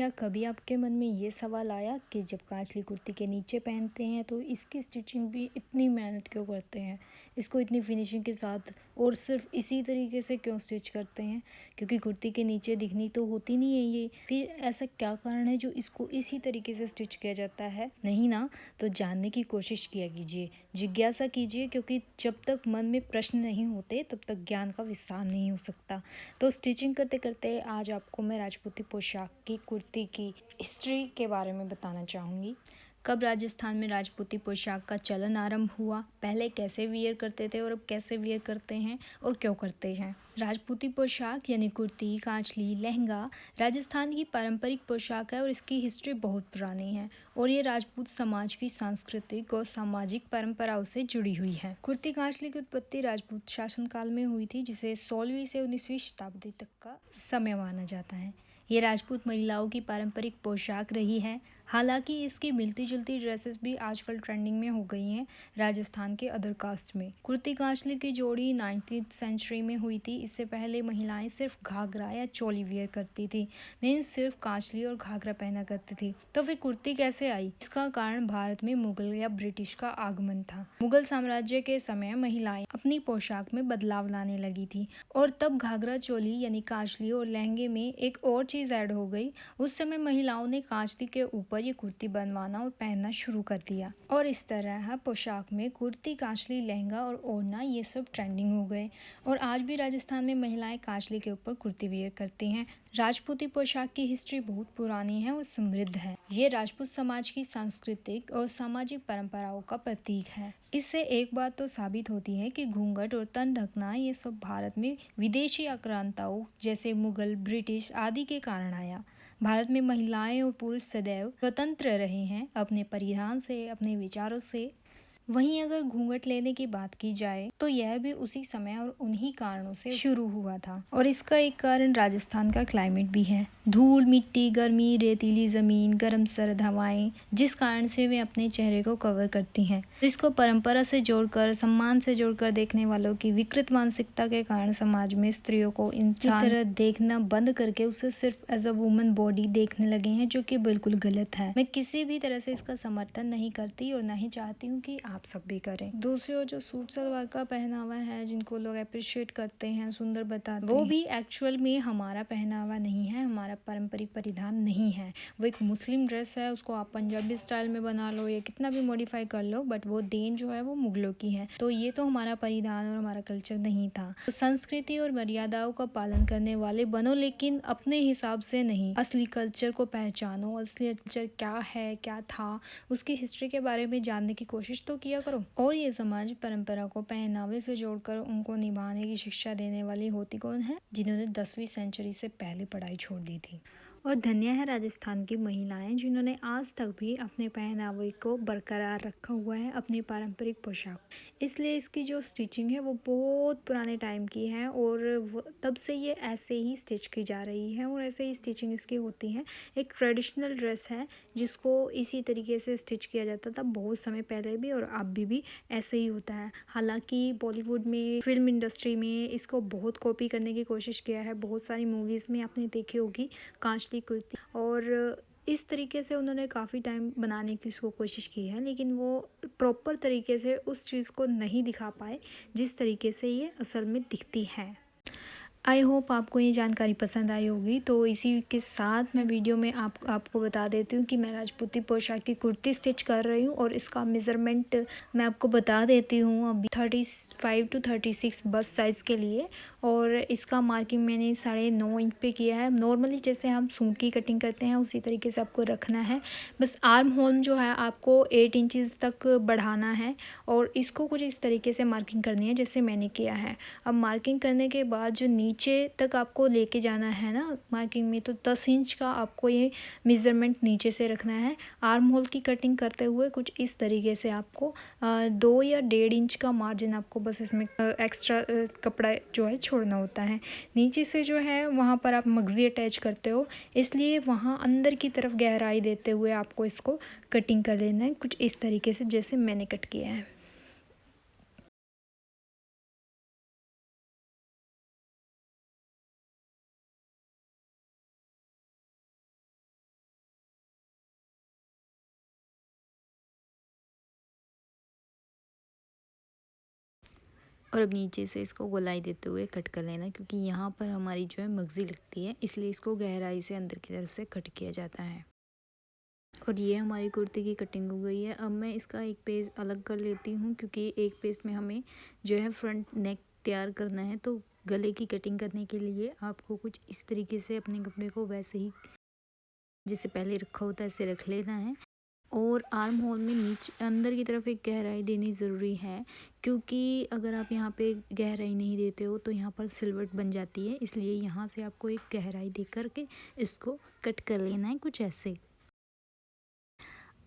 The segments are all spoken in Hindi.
क्या कभी आपके मन में ये सवाल आया कि जब कांचली कुर्ती के नीचे पहनते हैं तो इसकी स्टिचिंग भी इतनी मेहनत क्यों करते हैं, इसको इतनी फिनिशिंग के साथ और सिर्फ इसी तरीके से क्यों स्टिच करते हैं? क्योंकि कुर्ती के नीचे दिखनी तो होती नहीं है ये। फिर ऐसा क्या कारण है जो इसको इसी तरीके से स्टिच किया जाता है? नहीं ना? तो जानने की कोशिश किया कीजिए, जिज्ञासा कीजिए, क्योंकि जब तक मन में प्रश्न नहीं होते तब तक ज्ञान का विस्तार नहीं हो सकता। तो स्टिचिंग करते करते आज आपको मैं राजपूती पोशाक की कुर्ती की हिस्ट्री के बारे में बताना चाहूँगी। कब राजस्थान में राजपूती पोशाक का चलन आरंभ हुआ, पहले कैसे वियर करते थे और अब कैसे वियर करते हैं और क्यों करते हैं। राजपूती पोशाक यानी कुर्ती, कांचली, लहंगा राजस्थान की पारंपरिक पोशाक है और इसकी हिस्ट्री बहुत पुरानी है और ये राजपूत समाज की सांस्कृतिक और सामाजिक परंपराओं से जुड़ी हुई है। कुर्ती कांचली की उत्पत्ति राजपूत शासनकाल में हुई थी, जिसे 16वीं से 19वीं शताब्दी तक का समय माना जाता है। ये राजपूत महिलाओं की पारंपरिक पोशाक रही है। हालांकि इसकी मिलती जुलती ड्रेसेस भी आजकल ट्रेंडिंग में हो गई हैं राजस्थान के अदर कास्ट में। कुर्ती कांचली की जोड़ी 19th सेंचुरी में हुई थी। इससे पहले महिलाएं सिर्फ घाघरा या चोली वियर करती थी, मीन्स सिर्फ कांचली और घाघरा पहना करती थी। तो फिर कुर्ती कैसे आई? इसका कारण भारत में मुगल या ब्रिटिश का आगमन था। मुगल साम्राज्य के समय महिलाएं अपनी पोशाक में बदलाव लाने लगी थी और तब घाघरा चोली यानी कांचली और लहंगे में एक और चीज ऐड हो गई। उस समय महिलाओं ने कांचली के ऊपर ये कुर्ती बनवाना और पहनना शुरू कर दिया और इस तरह पोशाक में कुर्ती, कांचली, लहंगा और ओढ़ना ये सब ट्रेंडिंग हो गए और आज भी राजस्थान में महिलाएं कांचली के ऊपर कुर्ती वियर करती हैं। राजपूती पोशाक की हिस्ट्री बहुत पुरानी है और समृद्ध है। ये राजपूत समाज की सांस्कृतिक और सामाजिक परंपराओं का प्रतीक है। इससे एक बात तो साबित होती है कि घूंघट और तन ढकना ये सब भारत में विदेशी आक्रांताओं जैसे मुगल, ब्रिटिश आदि के कारण आया। भारत में महिलाएं और पुरुष सदैव स्वतंत्र रहे हैं अपने परिधान से, अपने विचारों से। वहीं अगर घूंघट लेने की बात की जाए तो यह भी उसी समय और उन्हीं कारणों से शुरू हुआ था और इसका एक कारण राजस्थान का क्लाइमेट भी है। धूल, मिट्टी, गर्मी, रेतीली जमीन, गर्म सर्द हवाएं, जिस कारण से वे अपने चेहरे को कवर करती हैं। इसको परंपरा से जोड़कर, सम्मान से जोड़कर देखने वालों की विकृत मानसिकता के कारण समाज में स्त्रियों को इंसान की तरह देखना बंद करके उसे सिर्फ एज अ वुमन बॉडी देखने लगे हैं, जो कि बिल्कुल गलत है। मैं किसी भी तरह से इसका समर्थन नहीं करती और ना ही चाहती हूँ कि आप सब भी करें। दूसरी ओर जो सूट सलवार का पहनावा है, जिनको लोग अप्रिशिएट करते हैं, सुंदर बताते हैं, वो भी एक्चुअल में हमारा पहनावा नहीं है, हमारा पारंपरिक परिधान नहीं है। वो एक मुस्लिम ड्रेस है, उसको आप पंजाबी स्टाइल में बना लो या कितना भी मॉडिफाई कर लो, बट वो देन जो है वो मुगलों की है। तो ये तो हमारा परिधान और हमारा कल्चर नहीं था। तो संस्कृति और मर्यादाओं का पालन करने वाले बनो, लेकिन अपने हिसाब से नहीं। असली कल्चर को पहचानो, असली कल्चर क्या है, क्या था, उसकी हिस्ट्री के बारे में जानने की कोशिश तो किया करो। और ये समाज परंपरा को पहनावे से जोड़कर उनको निभाने की शिक्षा देने वाली होती कौन है? जिन्होंने 10वीं सेंचुरी से पहले पढ़ाई छोड़ दी थी। और धन्य है राजस्थान की महिलाएं जिन्होंने आज तक भी अपने पहनावे को बरकरार रखा हुआ है, अपनी पारंपरिक पोशाक। इसलिए इसकी जो स्टिचिंग है वो बहुत पुराने टाइम की है और तब से ये ऐसे ही स्टिच की जा रही है और ऐसे ही स्टिचिंग इसकी होती है। एक ट्रेडिशनल ड्रेस है जिसको इसी तरीके से स्टिच किया जाता था बहुत समय पहले भी और अब भी ऐसे ही होता है। हालांकि बॉलीवुड में, फिल्म इंडस्ट्री में इसको बहुत कॉपी करने की कोशिश किया है। बहुत सारी मूवीज़ में आपने देखी होगी कांचली कुर्ती, और इस तरीके से उन्होंने काफ़ी टाइम बनाने की इसको कोशिश की है, लेकिन वो प्रॉपर तरीके से उस चीज़ को नहीं दिखा पाए जिस तरीके से ये असल में दिखती है। आई होप आपको ये जानकारी पसंद आई होगी। तो इसी के साथ मैं वीडियो में आपको बता देती हूँ कि मैं राजपूती पोशाक की कुर्ती स्टिच कर रही हूँ और इसका मेज़रमेंट मैं आपको बता देती हूँ अभी 35 to 36 बस साइज़ के लिए। और इसका मार्किंग मैंने 9.5 इंच पे किया है। नॉर्मली जैसे हम सूट की कटिंग करते हैं उसी तरीके से आपको रखना है। बस आर्म होल जो है आपको 8 इंचज़ तक बढ़ाना है और इसको कुछ इस तरीके से मार्किंग करनी है जैसे मैंने किया है। अब मार्किंग करने के बाद जो नीचे तक आपको लेके जाना है ना मार्किंग में, तो 10 इंच का आपको ये मेज़रमेंट नीचे से रखना है। आर्म होल की कटिंग करते हुए कुछ इस तरीके से आपको 2 या 1.5 इंच का मार्जिन आपको बस इसमें एक्स्ट्रा कपड़ा जो है छोड़ना होता है। नीचे से जो है वहाँ पर आप मगज़ी अटैच करते हो, इसलिए वहाँ अंदर की तरफ गहराई देते हुए आपको इसको कटिंग कर लेना है कुछ इस तरीके से जैसे मैंने कट किया है। और अब नीचे से इसको गोलाई देते हुए कट कर लेना, क्योंकि यहाँ पर हमारी जो है मगज़ी लगती है, इसलिए इसको गहराई से अंदर की तरफ से कट किया जाता है। और ये हमारी कुर्ती की कटिंग हो गई है। अब मैं इसका एक पेज अलग कर लेती हूँ, क्योंकि एक पेज में हमें जो है फ्रंट नेक तैयार करना है। तो गले की कटिंग करने के लिए आपको कुछ इस तरीके से अपने कपड़े को वैसे ही जिससे पहले रखा होता है ऐसे रख लेना है। और आर्म होल में नीचे अंदर की तरफ एक गहराई देनी ज़रूरी है, क्योंकि अगर आप यहाँ पे गहराई नहीं देते हो तो यहाँ पर सिलवट बन जाती है, इसलिए यहाँ से आपको एक गहराई दे करके इसको कट कर लेना है कुछ ऐसे।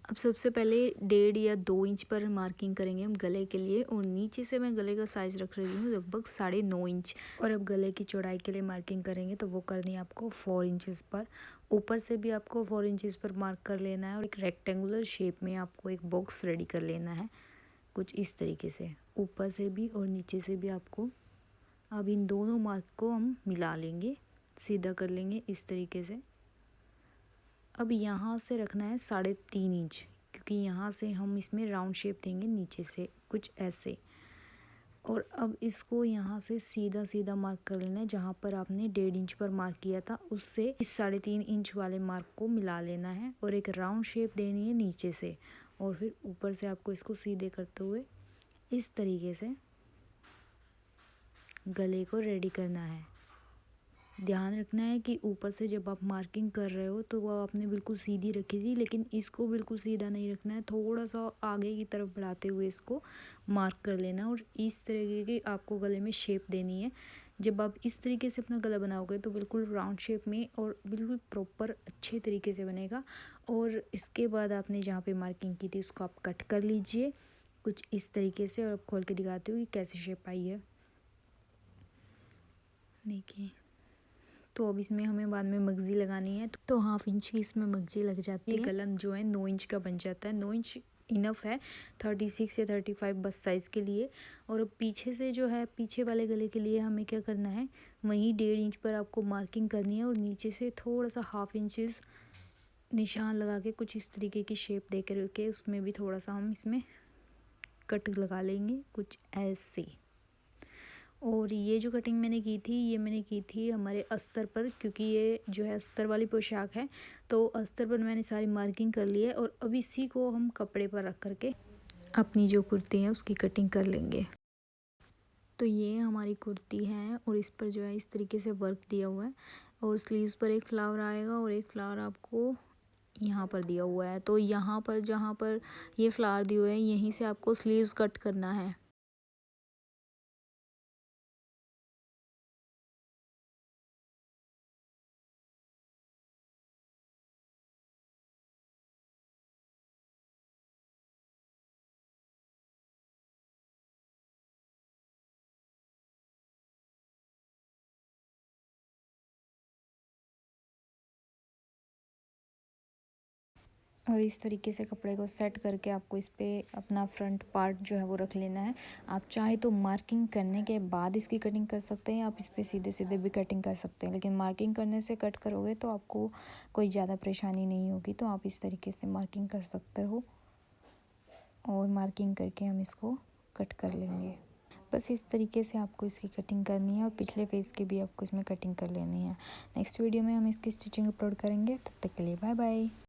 अब सबसे पहले 1.5 या 2 इंच पर मार्किंग करेंगे हम गले के लिए, और नीचे से मैं गले का साइज़ रख रही हूँ लगभग 9.5 इंच। और अब गले की चौड़ाई के लिए मार्किंग करेंगे तो वो करनी है आपको 4 इंचेस पर। ऊपर से भी आपको 4 इंचेस पर मार्क कर लेना है, और एक रेक्टेंगुलर शेप में आपको एक बॉक्स रेडी कर लेना है कुछ इस तरीके से, ऊपर से भी और नीचे से भी आपको। अब इन दोनों मार्क को हम मिला लेंगे, सीधा कर लेंगे इस तरीके से। अब यहाँ से रखना है 3.5 इंच, क्योंकि यहाँ से हम इसमें राउंड शेप देंगे नीचे से कुछ ऐसे। और अब इसको यहाँ से सीधा सीधा मार्क कर लेना है, जहाँ पर आपने 1.5 इंच पर मार्क किया था उससे इस 3.5 इंच वाले मार्क को मिला लेना है, और एक राउंड शेप देनी है नीचे से, और फिर ऊपर से आपको इसको सीधे करते हुए इस तरीके से गले को रेडी करना है। ध्यान रखना है कि ऊपर से जब आप मार्किंग कर रहे हो तो वो आपने बिल्कुल सीधी रखी थी, लेकिन इसको बिल्कुल सीधा नहीं रखना है, थोड़ा सा आगे की तरफ बढ़ाते हुए इसको मार्क कर लेना। और इस तरीके की आपको गले में शेप देनी है। जब आप इस तरीके से अपना गला बनाओगे तो बिल्कुल राउंड शेप में और बिल्कुल प्रॉपर अच्छे तरीके से बनेगा। और इसके बाद आपने जहाँ पे मार्किंग की थी उसको आप कट कर लीजिए कुछ इस तरीके से, और अब खोल के दिखाती हूँ कि कैसी शेप आई है। देखिए, तो अब इसमें हमें बाद में मगज़ी लगानी है, तो 1/2 इंच की इसमें मगज़ी लग जाती है। गला जो है 9 इंच का बन जाता है, 9 इंच इनफ है 36 या 35 बस साइज़ के लिए। और अब पीछे से जो है पीछे वाले गले के लिए हमें क्या करना है, वहीं 1.5 इंच पर आपको मार्किंग करनी है, और नीचे से थोड़ा सा 1/2 इंचेस निशान लगा के कुछ इस तरीके की शेप दे कर के उसमें भी थोड़ा सा हम इसमें कट लगा लेंगे कुछ ऐसे। और ये जो कटिंग मैंने की थी ये मैंने की थी हमारे अस्तर पर, क्योंकि ये जो है अस्तर वाली पोशाक है, तो अस्तर पर मैंने सारी मार्किंग कर ली है। और अब इसी को हम कपड़े पर रख करके अपनी जो कुर्ती है उसकी कटिंग कर लेंगे। तो ये हमारी कुर्ती है, और इस पर जो है इस तरीके से वर्क दिया हुआ है, और स्लीव्स पर एक फ्लावर आएगा और एक फ्लावर आपको यहाँ पर दिया हुआ है। तो यहाँ पर जहाँ पर ये फ्लावर दिए हुए हैं यहीं से आपको स्लीव्स कट करना है। और इस तरीके से कपड़े को सेट करके आपको इस पे अपना फ्रंट पार्ट जो है वो रख लेना है। आप चाहे तो मार्किंग करने के बाद इसकी कटिंग कर सकते हैं, आप इस पे सीधे सीधे भी कटिंग कर सकते हैं, लेकिन मार्किंग करने से कट करोगे तो आपको कोई ज़्यादा परेशानी नहीं होगी। तो आप इस तरीके से मार्किंग कर सकते हो, और मार्किंग करके हम इसको कट कर लेंगे। बस इस तरीके से आपको इसकी कटिंग करनी है, और पिछले फेस की भी आपको इसमें कटिंग कर लेनी है। नेक्स्ट वीडियो में हम इसकी स्टिचिंग अपलोड करेंगे, तब तक के लिए बाय बाय।